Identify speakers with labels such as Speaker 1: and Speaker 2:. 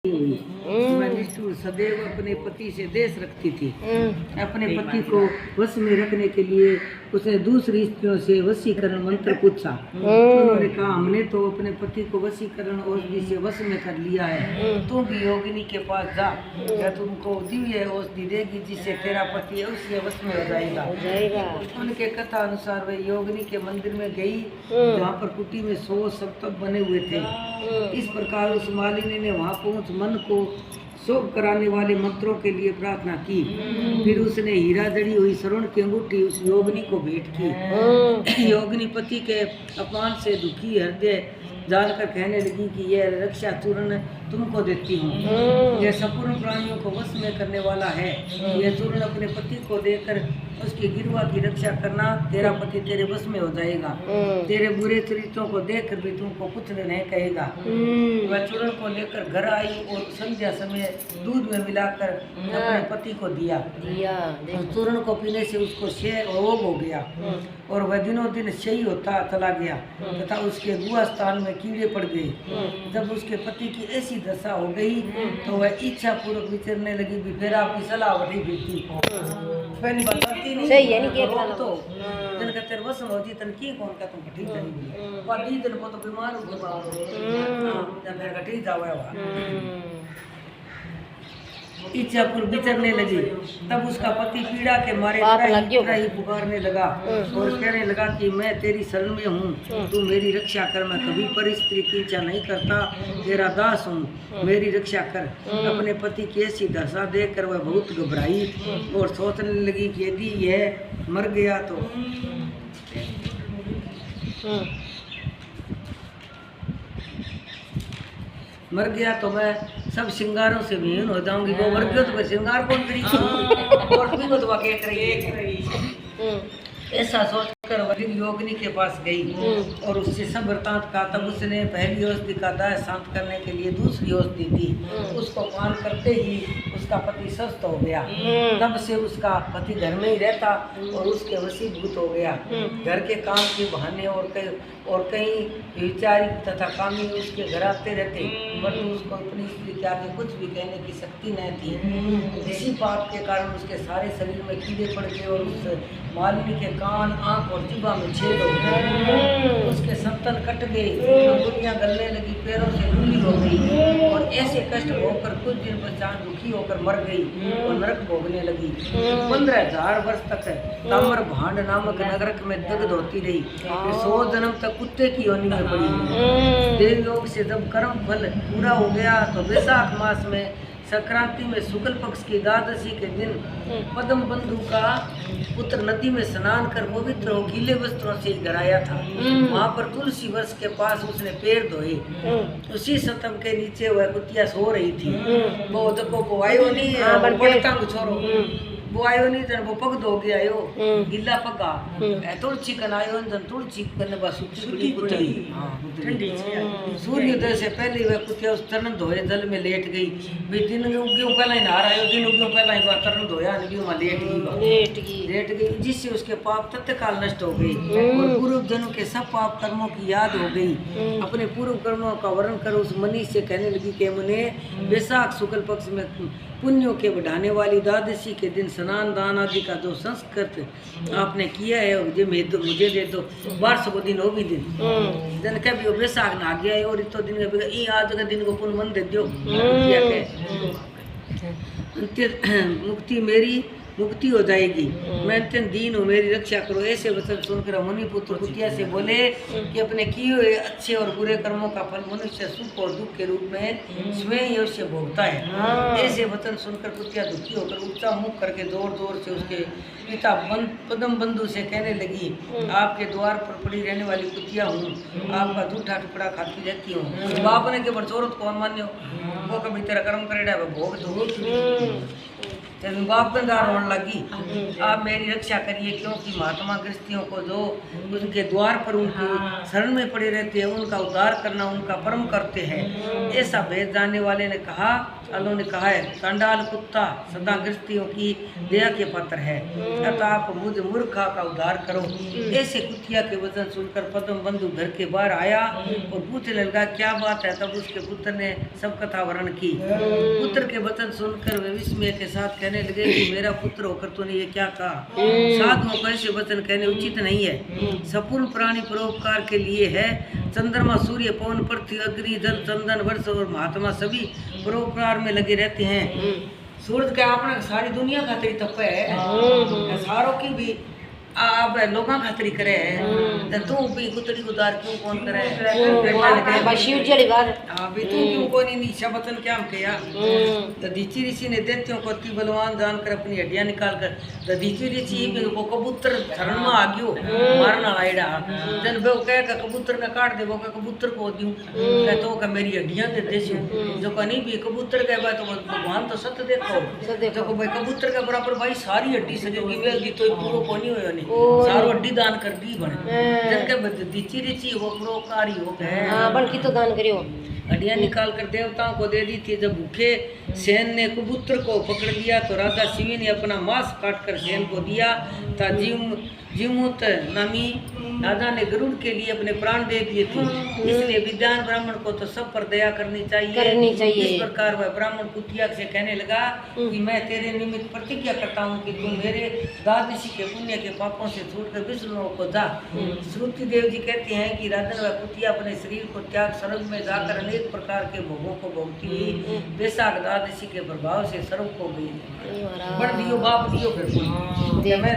Speaker 1: मैं निष्ठुर सदैव अपने पति से देश रखती थी। अपने पति को वश में रखने के लिए उसने दूसरी स्त्रियों से वशीकरण मंत्र पूछा। उन्होंने कहा हमने तो अपने पति को वशीकरण औषधि से वश में कर लिया है, तू भी योगिनी के पास जा, या तुमको दिव्य औषधि देगी जिससे तेरा पति अवश्य वश में हो जाएगा। उनके कथा अनुसार वे योगिनी के मंदिर में गई जहाँ पर कुटी में 100 सप्तक बने हुए थे। इस प्रकार उस मालिनी ने वहाँ पहुँच मन को शोक कराने वाले मंत्रों के लिए प्रार्थना की। फिर उसने हीरा जड़ी हुई स्वर्ण की अंगूठी उस योगिनी को भेंट की। योगिनी पति के अपमान से दुखी हृदय जानकर कहने लगी कि यह रक्षा चूर्ण तुमको देती हूँ। यह संपूर्ण प्राणियों को वश में करने वाला है। यह चूर्ण अपने पति को देकर उसकी गिरवा की रक्षा करना, तेरा पति तेरे वश में हो जाएगा। तेरे बुरे चरित्रों को देखकर भी तुमको कुछ नहीं कहेगा। वह चूर्ण को लेकर घर आई और संध्या समय दूध में मिलाकर अपने पति को दिया। चूर्ण को पीने से उसको क्षय रोग हो गया और वह दिनों दिन क्षयी होता चला गया तथा उसके गुहा स्थान में कीड़े पड़ गए। जब उसके पति की ऐसी दशा हो गई तो वह इच्छा पूर्वक विचरने लगी। भी फिर आपकी सलाह बढ़ी बेटी पहली बात करती नहीं सही है नहीं के तो जन का तेरे वश में होती तन की कौन का तुम ठीक नहीं बा दी दिन को तो बीमार हो गया जब फिर ठीक जावे इच्छा पूर्व विचरने लगी। तब उसका पति पीड़ा के मारे ही पुकारने लगा और कहने लगा कि मैं तेरी शरण में हूँ, तू मेरी रक्षा कर। मैं कभी पर स्त्री की इच्छा नहीं करता, तेरा दास हूँ, मेरी रक्षा कर। अपने पति की ऐसी दशा देखकर वह बहुत घबराई और सोचने लगी कि यदि यह मर गया तो मैं सब श्रृंगारों से विहीन हो जाऊंगी। वो मर गया तो मैं श्रृंगार कौन करी और भी तो वाकई करेगी। ऐसा सोचकर वह योगिनी के पास गई और उससे सब वृतांत कहा। तब उसने पहली औषधि का दाह शांत करने के लिए दूसरी औषधि दी। उसको पान करते ही उसका पति स्वस्थ हो गया। तब से उसका पति घर में ही रहता और उसके वशीभूत हो गया। घर के काम के बहाने और कई विचारी तथा कामी उसके घर आते रहते, परंतु उसको अपनी स्त्री के आगे कुछ भी कहने की शक्ति न थी। इसी पाप के कारण उसके सारे शरीर में कीड़े पड़ गए और उस मालिनी के कान, आँख और जिह्वा में छेद हो गए। उसके संतान कट गए, अंगुलियां गलने लगी, पैरों से लूली हो गई और ऐसे कष्ट होकर कुछ दिन पश्चात दुखी होकर मर गई और नरक भोगने लगी। 15,000 वर्ष तक ताम्र भांड नामक नगरक में दग्ध होती रही। 100 जन्म तक कुत्ते की योनि में पड़ी। देवयोग से जब कर्म फल पूरा हो गया तो वैशाख मास में संक्रांति में शुक्ल पक्ष की द्वादशी के दिन पद्म बंधु का पुत्र नदी में स्नान कर पवित्र हो गीले वस्त्रों से घर आया था। वहाँ पर तुलसी वृक्ष के पास उसने पैर धोए। उसी सतम के नीचे वह कुतिया सो रही थी। वो देखो वो आयो नहीं छोरो वो आयो नहीं जन वो पग धो गया यो गिल्ला पगा तुलसी कन आयो जन तुलसी कन बस सुखी कुतरी ठंडी सूर्योदय से पहले वह कुतिया उस तरण धोए जल में लेट गई। भी दिन उगे पहला ही नहा आयो, दिन उगे पहला ही वह तरण धोया नहीं वहाँ लेट गई जिससे उसके पाप तत्काल नष्ट हो गए और पूर्व जन्म के सब पाप कर्मों की याद हो गई। अपने पूर्व कर्मों का वर्णन कर उस मनीष से कहने लगी कि मुने वैशाख शुक्ल पक्ष में पुण्यों के बढ़ाने वाली द्वादशी के दिन स्नान दान आदि का जो संस्कृत आपने किया है मुझे दे दो। वर्ष को दिन हो भी दिन जन के भी वैशाख ना गया और इतो दिन के आज का दिन को पुण्य मन दे दो मुक्ति मेरी मुक्ति हो जाएगी। मैं अत्यंत दीन हूँ, मेरी रक्षा करो। ऐसे वचन सुनकर मुनि पुत्र कुतिया से बोले कि अपने किए हुए अच्छे और बुरे कर्मों का फल मनुष्य सुख और दुख के रूप में स्वयं अवश्य भोगता है। ऐसे वचन सुनकर कुतिया दुखी होकर ऊंचा मुख करके जोर से उसके पिता पद्म बंधु से कहने लगी, आपके द्वार पर पड़ी रहने वाली कुतिया हूँ, आपका झूठा टुकड़ा खाती रहती हूँ। बाप ने के बरसोरत कौन मान्यो वो कभी तेरा कर्म करेगा भोग दो। जब बाप गंगार होने लगी, आप मेरी रक्षा करिए, क्योंकि महात्मा गृहस्थियों को जो उनके द्वार पर उनकी शरण में पड़े रहते हैं उनका उद्धार करना उनका परम करते हैं। ऐसा भेद जानने वाले ने कहा, अल्लाह ने कहा है, कंडाल कुत्ता सदा गृहस्थियों की दया के पात्र है, अतः आप मुझ मूर्खा का उद्धार करो। ऐसे कुतिया के वचन सुनकर पद्म बंधु घर के बाहर आया और पूछने लगा क्या बात है। तब उसके पुत्र ने सब कथा वर्णन की। पुत्र के वचन सुनकर वे विस्मय के साथ कहने लगे कि मेरा पुत्र होकर तूने ये क्या कहा, साधुओं को ऐसे वचन कहने उचित नहीं है। संपूर्ण प्राणी परोपकार के लिए है, चंद्रमा सूर्य पवन पृथ्वी अग्नि जल चंदन वर्ष और महात्मा सभी परोपकार में लगे रहते हैं। सूरज का अपना सारी दुनिया खातिर तप है, सारों की भी अब लोगों खातिर करे है, तू भी कुतरी उदार क्यों कौन करे हाँ भी तू क्यों कौन नीचा वचन क्या हम किया। दधीची ऋषि ने दैत्यों को अति बलवान जानकर अपनी हड्डियां निकाल कर दधीची ऋषि को कबूतर शरण में आ गयो मारना आईडा जन वो कह का कबूतर का काट दे, वो का कबूतर को दूं कह तो का मेरी हड्डियां दे देसू जो कहीं भी कबूतर कह भाई तो भगवान तो सत्य देखो जो भाई कबूतर के बराबर भाई सारी हड्डी सजेगी वेल दी तो पूरो को नहीं होयो सारो हड्डी दान कर दी बने जन के दीची ऋषि वो परोपकारी हो गए।
Speaker 2: हां बन की तो दान करियो,
Speaker 1: हड्डियां निकाल कर देवताओं को दे दी थी। जब भूखे सेन ने कबूतर को पकड़ लिया तो राजा शिवी ने अपना मांस काट कर सेन को दिया था। जीमुत नामी राजा ने गरुड़ के लिए अपने प्राण दे दिए थे। इसलिए विद्वान ब्राह्मण को तो सब पर दया करनी चाहिए। इस प्रकार वह ब्राह्मण कुतिया से कहने लगा कि मैं तेरे निमित्त प्रतिज्ञा करता हूँ कि तू मेरे दादशी के पुण्य के पापों से छूटकर विष्णु को जा। श्रुति देव जी कहते हैं कि राजन वह कुतिया अपने शरीर को त्याग स्वर्ग में जाकर अनेक प्रकार के भोगों को भोगती हुई बेसाख द्वादशी के प्रभाव से स्वर्ग को गई। बढ़ दियो बाप दियो फिर मैं